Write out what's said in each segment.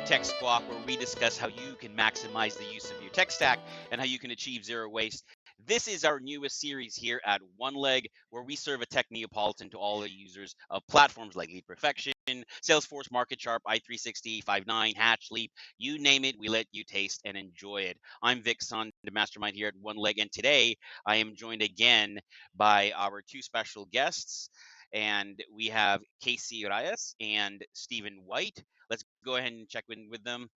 Tech Squawk, where we discuss how you can maximize the use of your tech stack and how you can achieve zero waste. This is our newest series here at One Leg, where we serve a tech Neapolitan to all the users of platforms like Lead Perfection, Salesforce, MarketSharp, i360, Five9, Hatch, Leap, you name it, we let you taste and enjoy it. I'm Vic Sun, the mastermind here at One Leg, and today I am joined again by our two special guests. And we have Casey Reyes and Stephen White. Let's go ahead and check in with them.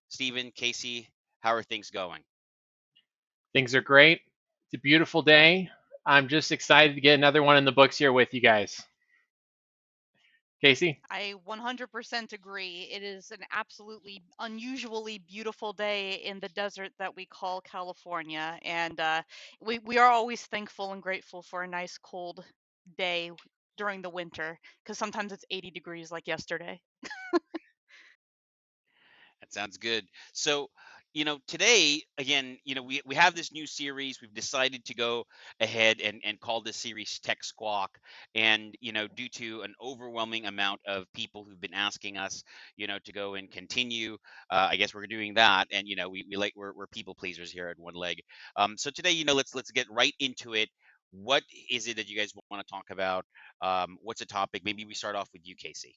Stephen, Casey, how are things going? Things are great. It's a beautiful day. I'm just excited to get another one in the books here with you guys. Casey? I 100% agree. It is an absolutely unusually beautiful day in the desert that we call California. And we are always thankful and grateful for a nice cold day during the winter because sometimes it's 80 degrees like yesterday. That sounds good. So, today, again, we have this new series. We've decided to go ahead and call this series Tech Squawk. And, due to an overwhelming amount of people who've been asking us, to go and continue, I guess we're doing that. And, we're people pleasers here at One Leg. So today, let's get right into it. What is it that you guys want to talk about? What's a topic? Maybe we start off with you, Casey.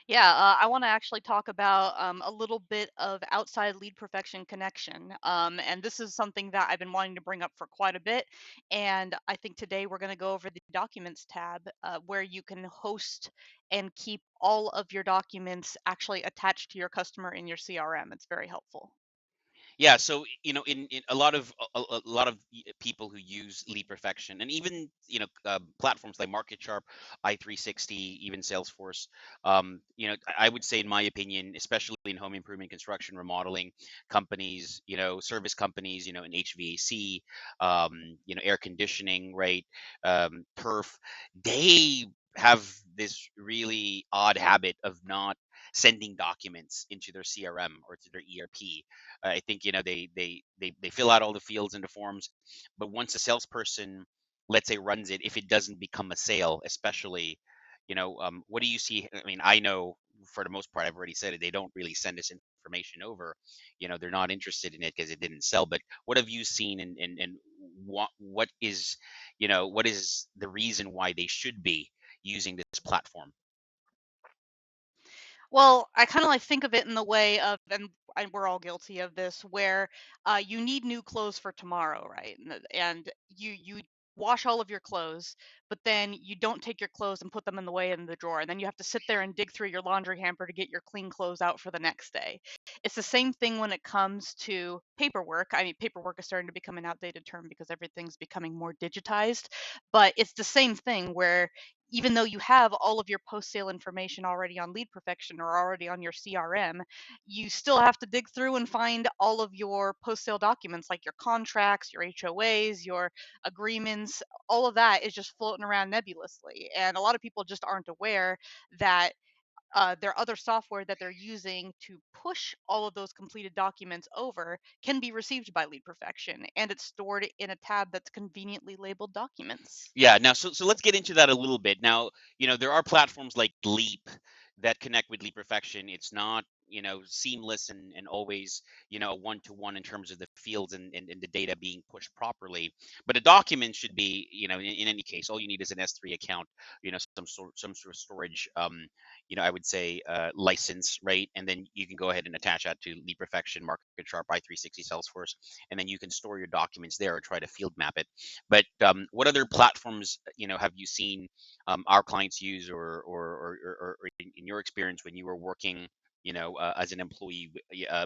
Yeah, I want to actually talk about a little bit of outside lead perfection connection. And this is something that I've been wanting to bring up for quite a bit. And I think today we're going to go over the documents tab where you can host and keep all of your documents actually attached to your customer in your CRM. It's very helpful. Yeah, so in a lot of people who use Lead Perfection, and even platforms like MarketSharp, i360, even Salesforce, I would say, in my opinion, especially in home improvement, construction, remodeling companies, service companies, in HVAC, air conditioning, right, turf, they have this really odd habit of not sending documents into their CRM or to their ERP. I think they fill out all the fields and the forms, but once a salesperson, let's say, runs it, if it doesn't become a sale, especially, what do you see? I mean, I know for the most part, I've already said it. They don't really send us information over. They're not interested in it because it didn't sell. But what have you seen, and what is the reason why they should be using this platform? Well, I kind of like think of it in the way of, and we're all guilty of this, where you need new clothes for tomorrow, right? And you wash all of your clothes, but then you don't take your clothes and put them in the way in the drawer, and then you have to sit there and dig through your laundry hamper to get your clean clothes out for the next day. It's the same thing when it comes to paperwork. I mean, paperwork is starting to become an outdated term because everything's becoming more digitized, but it's the same thing where even though you have all of your post-sale information already on Lead Perfection or already on your CRM, you still have to dig through and find all of your post-sale documents like your contracts, your HOAs, your agreements. All of that is just floating around nebulously. And a lot of people just aren't aware that their other software that they're using to push all of those completed documents over can be received by Lead Perfection, and it's stored in a tab that's conveniently labeled documents. Yeah, now so let's get into that a little bit. Now, there are platforms like Leap that connect with Leap Perfection. It's not, seamless and always, a one-to-one in terms of the fields and the data being pushed properly. But a document should be, in any case, all you need is an S3 account, some sort of storage, I would say, license, right? And then you can go ahead and attach that to Leap Perfection, MarketSharp, i360, Salesforce, and then you can store your documents there or try to field map it. But what other platforms, have you seen our clients use, or in your experience when you were working, as an employee,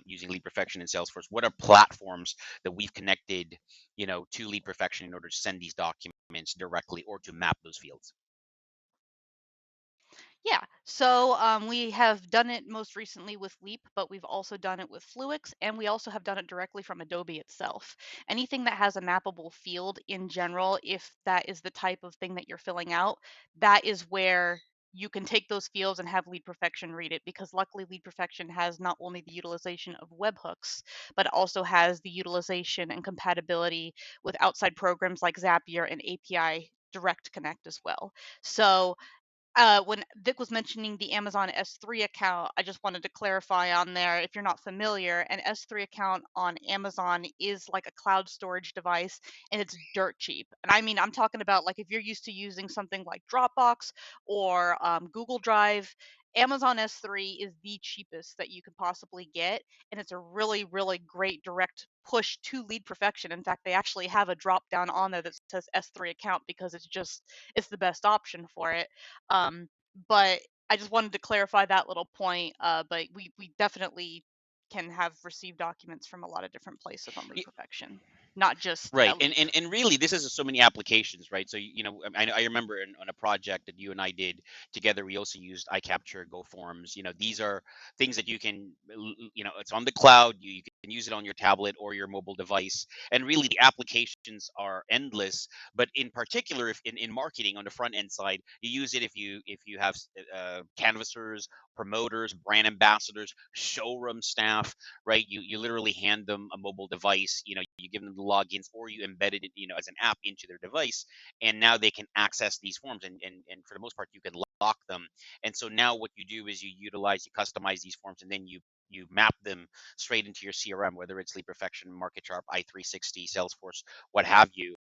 using Lead Perfection and Salesforce? What are platforms that we've connected, to Lead Perfection in order to send these documents directly or to map those fields? Yeah, so we have done it most recently with Leap, but we've also done it with Fluix, and we also have done it directly from Adobe itself. Anything that has a mappable field in general, if that is the type of thing that you're filling out, that is where you can take those fields and have Lead Perfection read it, because luckily Lead Perfection has not only the utilization of webhooks, but also has the utilization and compatibility with outside programs like Zapier and API Direct Connect as well. So when Vic was mentioning the Amazon S3 account, I just wanted to clarify on there, if you're not familiar, an S3 account on Amazon is like a cloud storage device, and it's dirt cheap. And I mean, I'm talking about like if you're used to using something like Dropbox or Google Drive, Amazon S3 is the cheapest that you could possibly get, and it's a really, really great direct push to lead perfection. In fact, they actually have a drop down on there that says S3 account because it's the best option for it. Um, but I just wanted to clarify that little point. But we definitely can have received documents from a lot of different places on lead perfection, not just Right. And, Leap. and really this is so many applications, right? So I remember on a project that you and I did together, we also used iCapture, Go Forms. These are things that you can it's on the cloud, you can use it on your tablet or your mobile device. And really the applications are endless, but in particular if in marketing on the front end side, you use it if you have canvassers, promoters, brand ambassadors, showroom staff, right? You literally hand them a mobile device, you give them the logins or you embed it, as an app into their device, and now they can access these forms, and for the most part you can lock them. And so now what you do is you customize these forms, and then you map them straight into your CRM, whether it's Leap Perfection, MarketSharp, i360, Salesforce, what have you.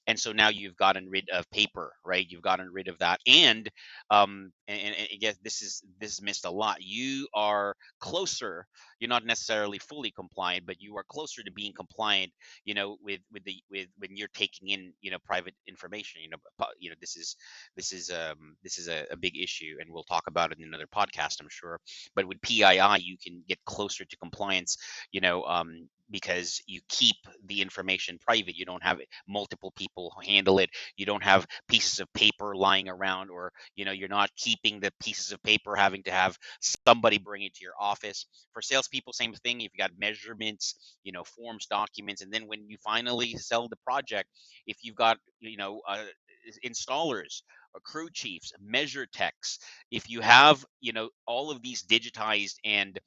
And so now you've gotten rid of paper, right? You've gotten rid of that. And I guess this is missed a lot. You are closer, you're not necessarily fully compliant, but you are closer to being compliant, with when you're taking in, private information. This is a big issue, and we'll talk about it in another podcast, I'm sure. But with PII, you can get closer to compliance, because you keep the information private. You don't have multiple people handle it. You don't have pieces of paper lying around, or you're not keeping the pieces of paper, having to have somebody bring it to your office. For salespeople, same thing. You've got measurements, forms, documents, and then when you finally sell the project, if you've got installers or crew chiefs, measure techs, if you have all of these digitized, and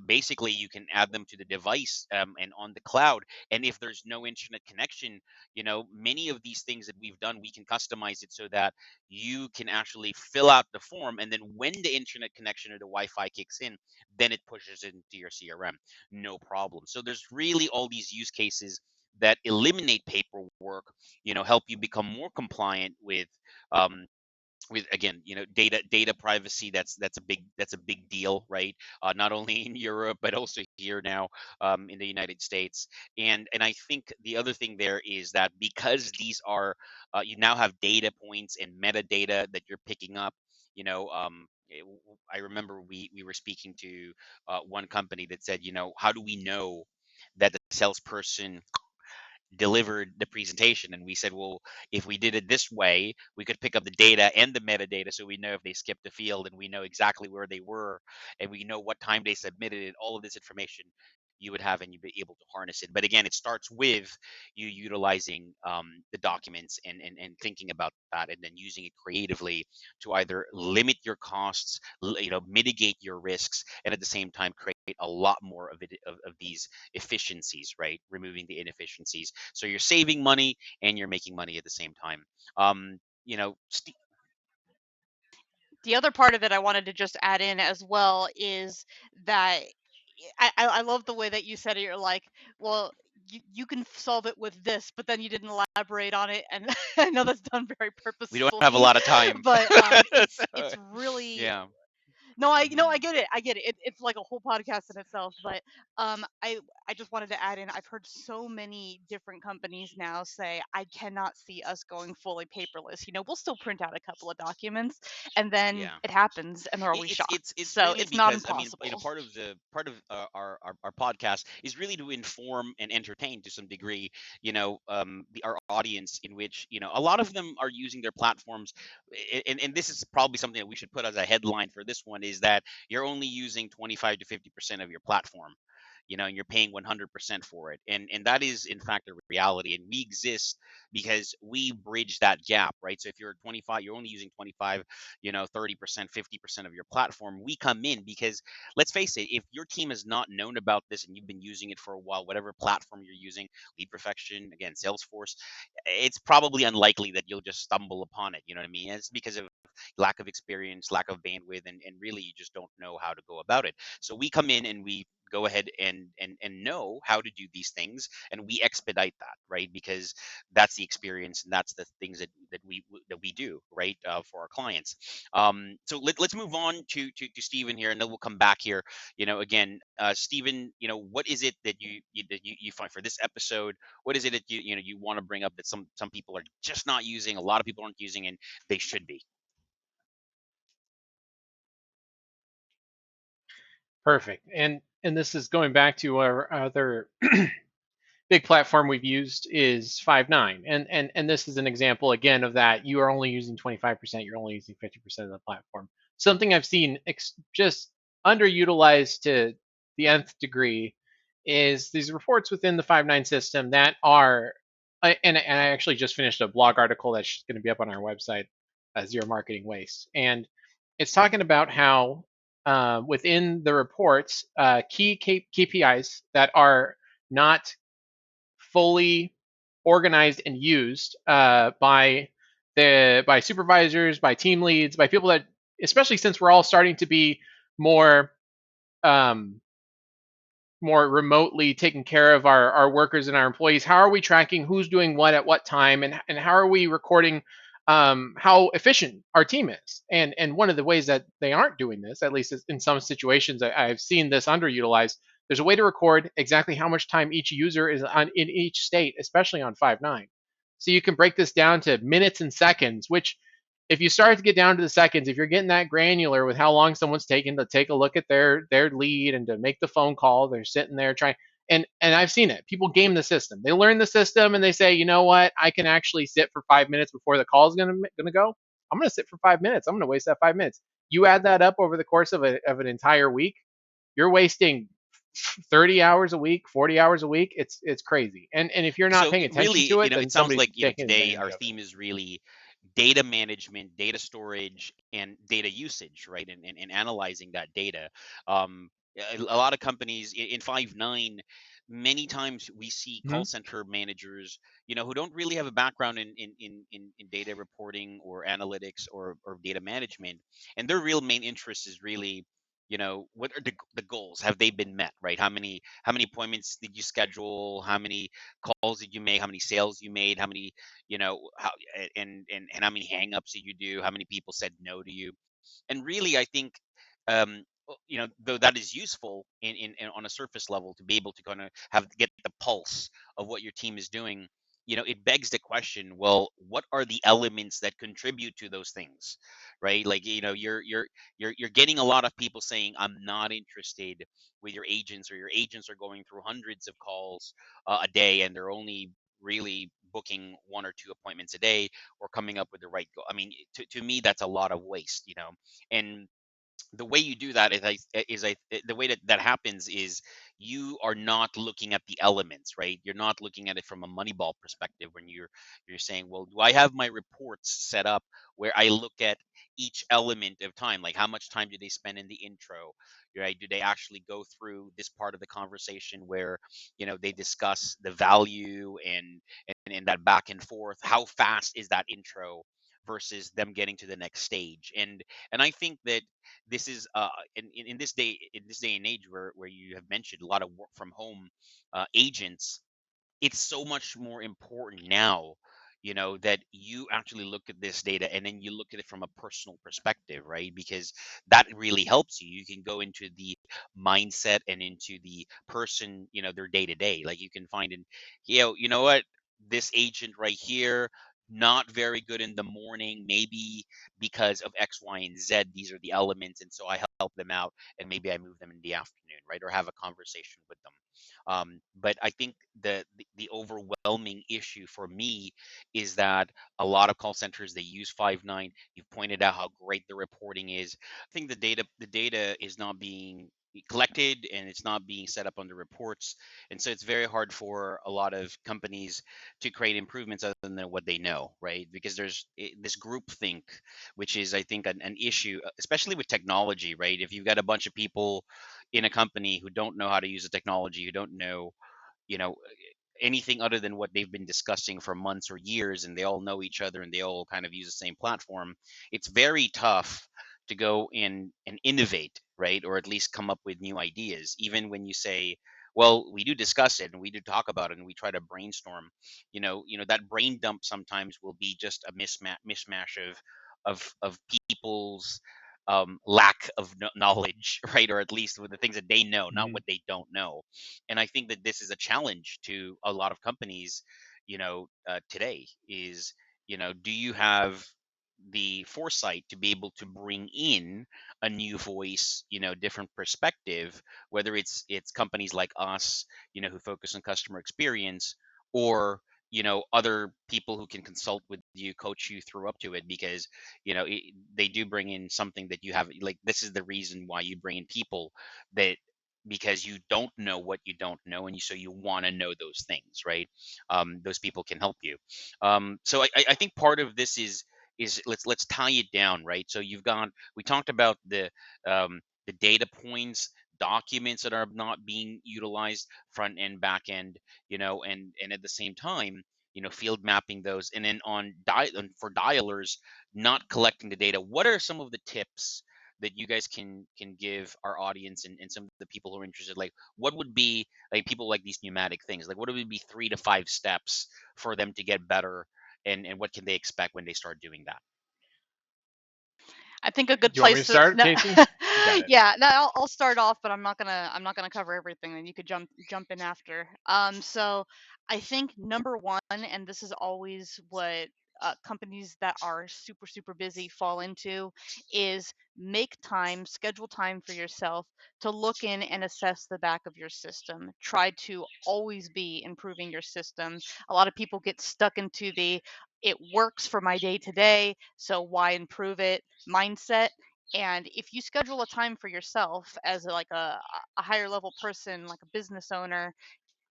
basically you can add them to the device, and on the cloud. And if there's no internet connection, many of these things that we've done, we can customize it so that you can actually fill out the form, and then when the internet connection or the Wi-Fi kicks in, then it pushes it into your CRM, no problem. So there's really all these use cases that eliminate paperwork, help you become more compliant um, with, again, data privacy. That's a big deal, right? Not only in Europe but also here now, in the United States. And I think the other thing there is that because these are, you now have data points and metadata that you're picking up. I remember we were speaking to one company that said, how do we know that the salesperson delivered the presentation? And we said, well, if we did it this way, we could pick up the data and the metadata, so we know if they skipped a field, and we know exactly where they were, and we know what time they submitted it. All of this information you would have, and you'd be able to harness it. But again, it starts with you utilizing the documents, and thinking about that, and then using it creatively to either limit your costs, mitigate your risks, and at the same time create a lot more of it, of these efficiencies, right? Removing the inefficiencies, so you're saving money and you're making money at the same time. Um, you know, The other part of it I wanted to just add in as well is that I love the way that you said it. You're like, well, you can solve it with this, but then you didn't elaborate on it, and I know that's done very we don't have a purposefully, lot of time. but So, it's really yeah. no, I Mhm. get it. I get it. It's like a whole podcast in itself. But I just wanted to add in. I've heard so many different companies now say, I cannot see us going fully paperless. We'll still print out a couple of documents, and then Yeah. it happens, and they're always It's shocked. So really it's not because, I mean, impossible. part of our podcast is really to inform and entertain to some degree, our audience, in which, a lot of them are using their platforms. And this is probably something that we should put as a headline for this one, is that you're only using 25 to 50% of your platform, and you're paying 100% for it. And that is in fact a reality. And we exist because we bridge that gap, right? So if you're 25, you're only using 25, 30%, 50% of your platform. We come in because, let's face it, if your team has not known about this and you've been using it for a while, whatever platform you're using, Lead Perfection, again, Salesforce, it's probably unlikely that you'll just stumble upon it. You know what I mean? It's because of lack of experience, lack of bandwidth, and really you just don't know how to go about it. So we come in and we go ahead and know how to do these things, and we expedite that, right? Because that's the experience and that's the things that we do, right, for our clients. So let's move on to Stephen here, and then we'll come back here. Again, Stephen, what is it that you find for this episode? What is it that you want to bring up that some people are just not using, a lot of people aren't using, and they should be? Perfect. And this is going back to our other big platform we've used is Five9. And this is an example again of that. You are only using 25%, you're only using 50% of the platform. Something I've seen just underutilized to the nth degree is these reports within the Five9 system that are, and I actually just finished a blog article that's going to be up on our website, Zero Marketing Waste. And it's talking about how within the reports, key KPIs that are not fully organized and used by supervisors, by team leads, by people that, especially since we're all starting to be more um, more remotely taking care of our workers and our employees. How are we tracking who's doing what at what time, and how are we recording how efficient our team is? And one of the ways that they aren't doing this, at least in some situations, I've seen this underutilized. There's a way to record exactly how much time each user is on in each state, especially on Five9. So you can break this down to minutes and seconds, which if you start to get down to the seconds, if you're getting that granular with how long someone's taking to take a look at their lead and to make the phone call, they're sitting there trying. And I've seen it. People game the system. They learn the system and they say, you know what, I can actually sit for 5 minutes before the call is gonna go. I'm gonna sit for 5 minutes. I'm gonna waste that 5 minutes. You add that up over the course of an entire week, you're wasting 30 hours a week, 40 hours a week. It's crazy. And if you're not So paying attention really, to it, then it sounds somebody's like taking today advantage our of it. theme is really data management, data storage, and data usage, right? And analyzing that data. A lot of companies in Five9, many times we see Mm-hmm. call center managers, who don't really have a background in data reporting or analytics or data management, and their real main interest is really, what are the goals? Have they been met, right? How many appointments did you schedule? How many calls did you make? How many sales you made? How many, how and how many hangups did you do? How many people said no to you? And really, I think, though that is useful in on a surface level to be able to kind of get the pulse of what your team is doing. It begs the question, well, what are the elements that contribute to those things, right? Like, you're getting a lot of people saying, I'm not interested with your agents, or your agents are going through hundreds of calls a day, and they're only really booking one or two appointments a day, or coming up with the right goal. I mean, to me, that's a lot of waste, and the way you do that the way that happens is you are not looking at the elements, right? You're not looking at it from a moneyball perspective when you're saying, well, do I have my reports set up where I look at each element of time, like how much time do they spend in the intro, right? Do they actually go through this part of the conversation where they discuss the value and that back and forth? How fast is that intro versus them getting to the next stage? And I think that this is in this day and age where you have mentioned a lot of work from home agents, it's so much more important now, that you actually look at this data and then you look at it from a personal perspective, right? Because that really helps you. You can go into the mindset and into the person, their day to day. Like, you can find in, what, this agent right here, not very good in the morning, maybe because of X, Y, and Z. These are the elements, and so I help them out, and maybe I move them in the afternoon, right, or have a conversation with them. But I think the overwhelming issue for me is that a lot of call centers, they use Five9. You've pointed out how great the reporting is. I think the data is not being collected, and it's not being set up under reports, and so it's very hard for a lot of companies to create improvements other than what they know, right? Because there's this group think, which is, I think, an issue, especially with technology, right? If you've got a bunch of people in a company who don't know how to use the technology, who don't know, you know anything other than what they've been discussing for months or years, and they all know each other and they all kind of use the same platform, it's very tough to go in and innovate, right? Or at least come up with new ideas. Even when you say, well, we do discuss it and we do talk about it and we try to brainstorm, that brain dump sometimes will be just a mishmash of people's lack of knowledge, right? Or at least with the things that they know, not Mhm. what they don't know. And I think that this is a challenge to a lot of companies, today is, do you have the foresight to be able to bring in a new voice, different perspective, whether it's companies like us, who focus on customer experience, or other people who can consult with you, coach you through up to it, because they do bring in something that you have, like, this is the reason why you bring in people, that because you don't know what you don't know, and so you want to know those things, right? Those people can help you. So I think part of this is let's tie it down, right? So we talked about the data points, documents that are not being utilized, front end, back end, and at the same time, field mapping those, and then and for dialers not collecting the data. What are some of the tips that you guys can give our audience, and some of the people who are interested? Like, what would be, like, people like these pneumatic things, like, what would be 3 to 5 steps for them to get better, and what can they expect when they start doing that? I think a Do good you want me to place to start, no, Casey? You got it. yeah, no, I'll start off, but I'm not gonna cover everything. And you could jump in after. So I think number one, and this is always what companies that are super super busy fall into, is schedule time for yourself to look in and assess the back of your system. Try to always be improving your system. A lot of people get stuck into the it works for my day to day, so why improve it mindset. And if you schedule a time for yourself as like a higher level person, like a business owner,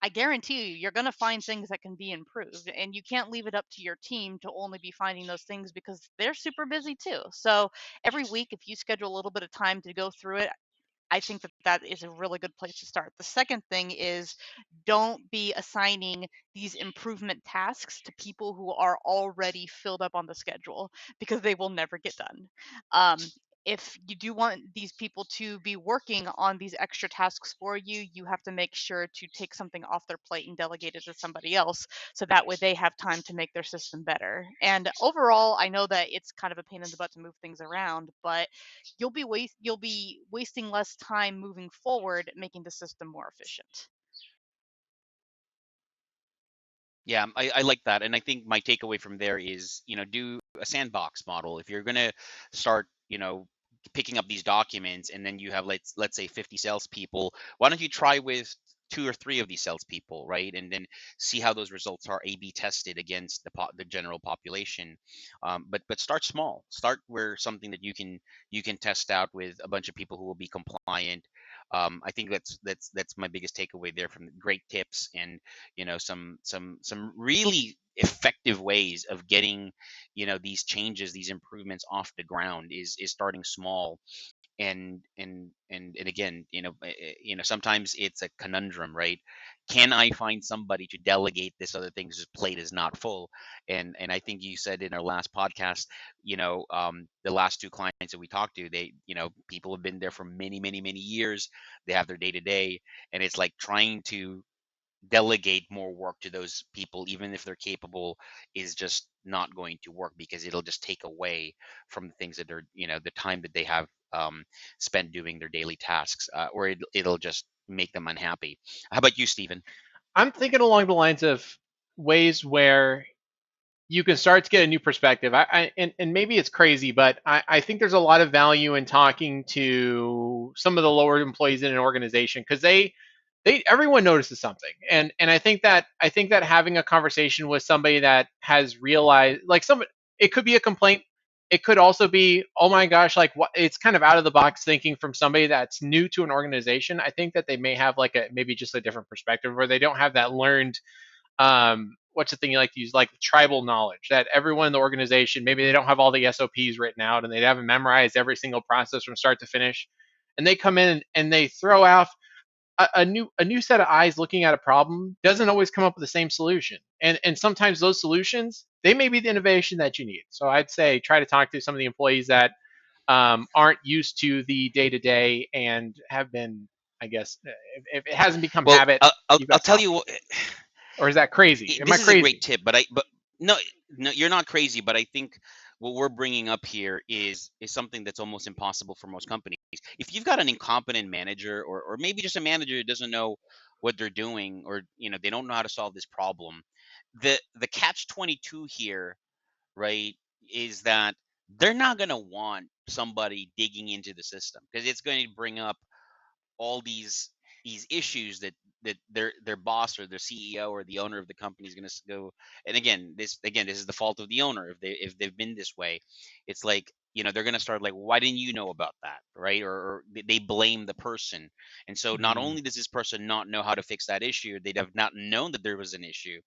I guarantee you're going to find things that can be improved. And you can't leave it up to your team to only be finding those things, because they're super busy too. So every week, if you schedule a little bit of time to go through it, I think that is a really good place to start. The second thing is, don't be assigning these improvement tasks to people who are already filled up on the schedule, because they will never get done. Um, if you do want these people to be working on these extra tasks for you, you have to make sure to take something off their plate and delegate it to somebody else, so that way they have time to make their system better. And overall, I know that it's kind of a pain in the butt to move things around, but you'll be wasting less time moving forward, making the system more efficient. Yeah, I like that. And I think my takeaway from there is, do a sandbox model. If you're going to start, picking up these documents, and then you have, let's say 50 salespeople, why don't you try with 2 or 3 of these salespeople, right? And then see how those results are A/B tested against the general population. But start small. Start where something that you can test out with a bunch of people who will be compliant. I think that's my biggest takeaway there, from great tips, and some really effective ways of getting these changes, these improvements off the ground, is starting small. And again, sometimes it's a conundrum, right? Can I find somebody to delegate this other thing, whose plate is not full? And I think you said in our last podcast, the last 2 clients that we talked to, they, people have been there for many many many years. They have their day to day, and it's like trying to delegate more work to those people, even if they're capable, is just not going to work, because it'll just take away from the things that are, the time that they have spent doing their daily tasks, or it'll just make them unhappy. How about you, Stephen? I'm thinking along the lines of ways where you can start to get a new perspective. And maybe it's crazy, but I think there's a lot of value in talking to some of the lower employees in an organization, because they everyone notices something. And I think that having a conversation with somebody that has realized, like, some, it could be a complaint, it could also be, oh my gosh, like, what, it's kind of out of the box thinking from somebody that's new to an organization. I think that they may have like a maybe just a different perspective, where they don't have that learned, what's the thing you like to use, like tribal knowledge, that everyone in the organization, maybe they don't have all the SOPs written out and they haven't memorized every single process from start to finish, and they come in and they throw out a new set of eyes looking at a problem doesn't always come up with the same solution. And sometimes those solutions, they may be the innovation that you need. So I'd say try to talk to some of the employees that aren't used to the day to day and have been, I guess, if it hasn't become Well, habit, you've I'll got to tell talk you to them. what, Or is that crazy? Am I this is a crazy? great tip, but no, no, you're not crazy. But I think what we're bringing up here is something that's almost impossible for most companies. If you've got an incompetent manager, or maybe just a manager who doesn't know what they're doing, or they don't know how to solve this problem, the catch 22 here, right, is that they're not going to want somebody digging into the system, because it's going to bring up all these issues that their boss or their CEO or the owner of the company is going to go. And again, this is the fault of the owner. If they've been this way, it's like, they're going to start like, why didn't you know about that, right? Or they blame the person. And so not Mm-hmm. only does this person not know how to fix that issue, they'd have not known that there was an issue.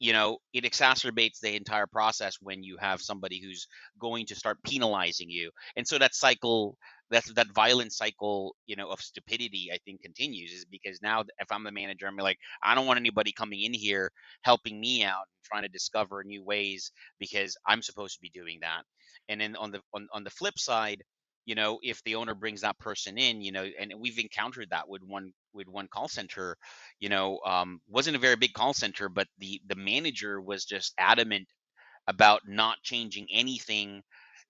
It exacerbates the entire process when you have somebody who's going to start penalizing you. And so that cycle, that violent cycle, of stupidity, I think continues, is because now if I'm the manager, I'm like, I don't want anybody coming in here helping me out, trying to discover new ways, because I'm supposed to be doing that. And then on the flip side, if the owner brings that person in, and we've encountered that with one call center, wasn't a very big call center, but the manager was just adamant about not changing anything,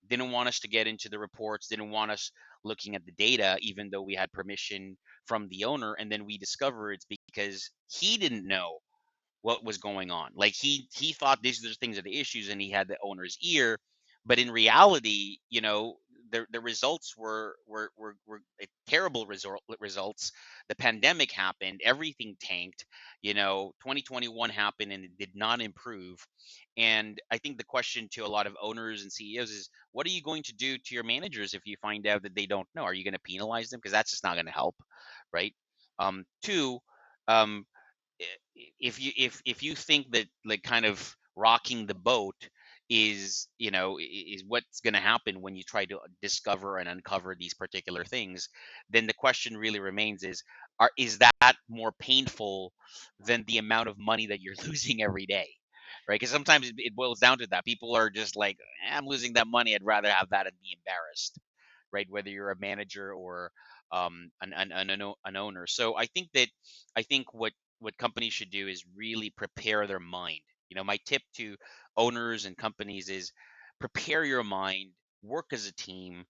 didn't want us to get into the reports, didn't want us looking at the data, even though we had permission from the owner. And then we discover it's because he didn't know what was going on. Like he thought these are the things are the issues, and he had the owner's ear. But in reality, the results were terrible results. The pandemic happened, everything tanked. 2021 happened, and it did not improve. And I think the question to a lot of owners and CEOs is, what are you going to do to your managers if you find out that they don't know? Are you going to penalize them? Because that's just not going to help, right? Two, um, if you think that, like, kind of rocking the boat is what's going to happen when you try to discover and uncover these particular things, then the question really remains is that more painful than the amount of money that you're losing every day, right? Because sometimes it boils down to that. People are just like, I'm losing that money, I'd rather have that and be embarrassed, right? Whether you're a manager or an owner. So I think what companies should do is really prepare their mind. My tip to owners and companies is prepare your mind, work as a team,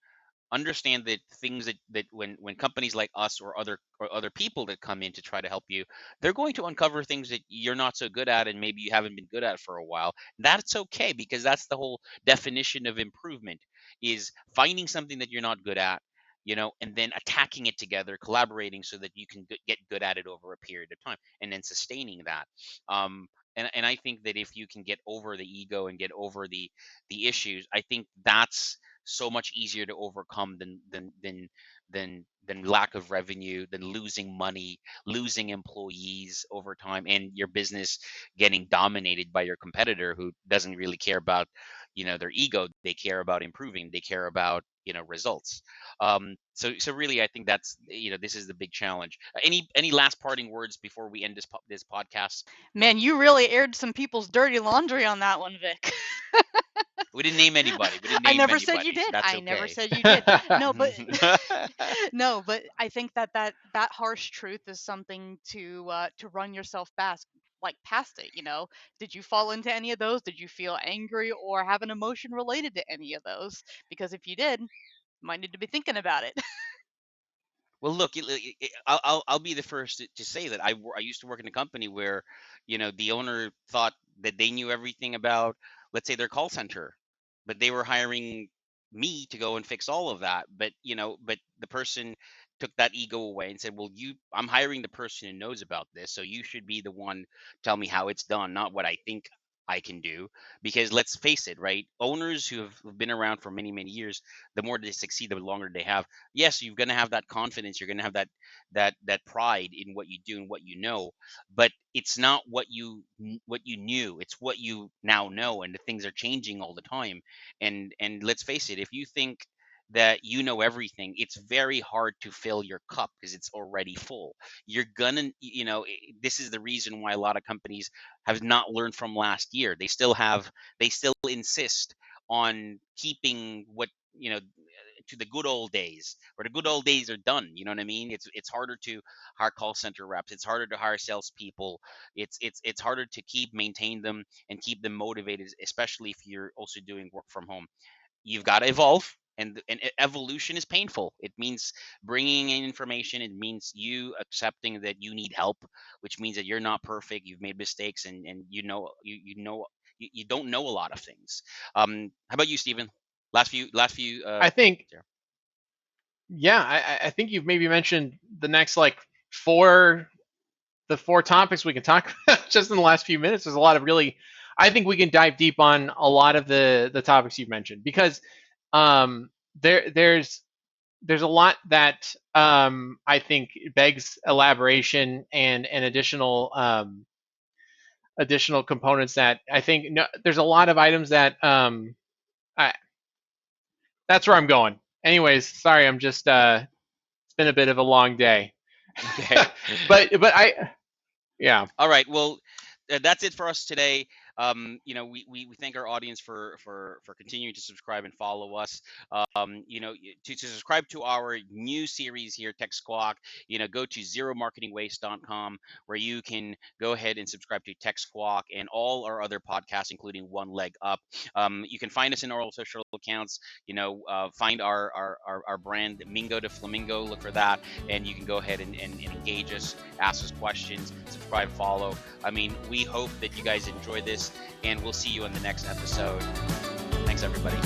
understand that things that when companies like us or other people that come in to try to help you, they're going to uncover things that you're not so good at, and maybe you haven't been good at for a while. That's okay, because that's the whole definition of improvement, is finding something that you're not good at, and then attacking it together, collaborating so that you can get good at it over a period of time, and then sustaining that. And I think that if you can get over the ego and get over the issues, I think that's so much easier to overcome than lack of revenue, than losing money, losing employees over time, and your business getting dominated by your competitor who doesn't really care about their ego. They care about improving, they care about results. So really, I think that's this is the big challenge. Any last parting words before we end this podcast? Man, you really aired some people's dirty laundry on that one, Vic. We didn't name anybody. We didn't I name never said you anybody. did. That's I never okay. said you did. No, but no, but I think that harsh truth is something to run yourself past it. Did you fall into any of those? Did you feel angry or have an emotion related to any of those? Because if you did, you might need to be thinking about it. Well, look, I'll be the first to say that I used to work in a company where, the owner thought that they knew everything about, let's say, their call center, but they were hiring me to go and fix all of that. But the person took that ego away and said, "Well, I'm hiring the person who knows about this, so you should be the one tell me how it's done, not what I think I can do." Because let's face it, right? Owners who have been around for many, many years, the more they succeed, the longer they have. Yes, you're going to have that confidence, you're going to have that pride in what you do and what you know, but it's not what you knew, it's what you now know, and the things are changing all the time. And let's face it, if you think that you know everything, it's very hard to fill your cup because it's already full. You're gonna, this is the reason why a lot of companies have not learned from last year. They still insist on keeping what, to the good old days, or the good old days are done. You know what I mean? It's harder to hire call center reps. It's harder to hire salespeople. It's harder to maintain them and keep them motivated, especially if you're also doing work from home. You've got to evolve, and evolution is painful. It means bringing in information. It means you accepting that you need help, which means that you're not perfect. You've made mistakes, and you don't know a lot of things. How about you, Stephen? Last few I think, there. yeah, I think you've maybe mentioned the next like four topics we can talk about just in the last few minutes. There's a lot of really, I think we can dive deep on a lot of the topics you've mentioned, because there's a lot that I think begs elaboration and additional components that I think, no, there's a lot of items that that's where I'm going. Anyways, sorry, I'm just it's been a bit of a long day. Okay. but yeah. All right. Well, that's it for us today. We thank our audience for continuing to subscribe and follow us. To subscribe to our new series here, Tech Squawk, go to zeromarketingwaste.com, where you can go ahead and subscribe to Tech Squawk and all our other podcasts, including One Leg Up. You can find us in our social accounts. Find our brand Mingo to Flamingo. Look for that, and you can go ahead and engage us, ask us questions, subscribe, follow. I mean, we hope that you guys enjoy this, and we'll see you on the next episode. Thanks, everybody.